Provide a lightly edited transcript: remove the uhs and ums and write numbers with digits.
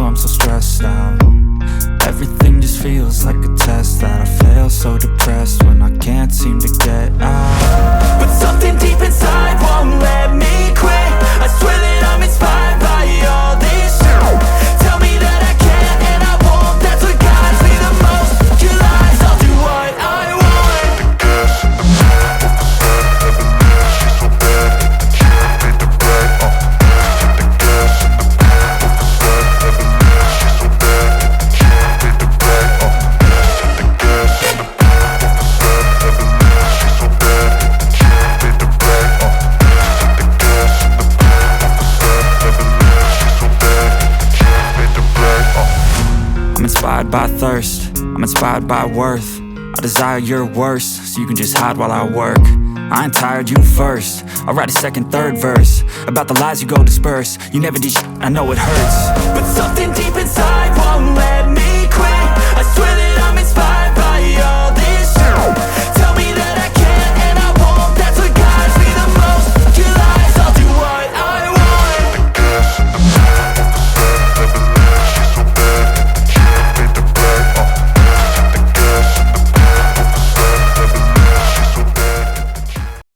I'm so stressed out. Everything just feels like a test that I fail, so depressed when I can't seem to get out. But something deep inside won't let me quit. I swear that I'm inspired by all this shit. Tell me that I can't and I won't. That's what guides me the most. Your lies, I'll do what I want. The gas in the back of the sun, never leave. She's so bad, hit the gym, made the bread. Hit the gas in the back of the sun, never leave. She's so bad, hit the gym, made the bread. Hit the gas in the back of the sun, never leave. She's so bad, hit the gym, made the bread. Hit the gas in the back of the sun, never leave. She's so bad, hit the gym, made the bread. I'm inspired by thirst, I'm inspired by worth. I desire your worst, so you can just hide while I work. I ain't tired, you first. I'll write a second, third verse about the lies you go disperse. You never did shit, I know it hurts. But something deep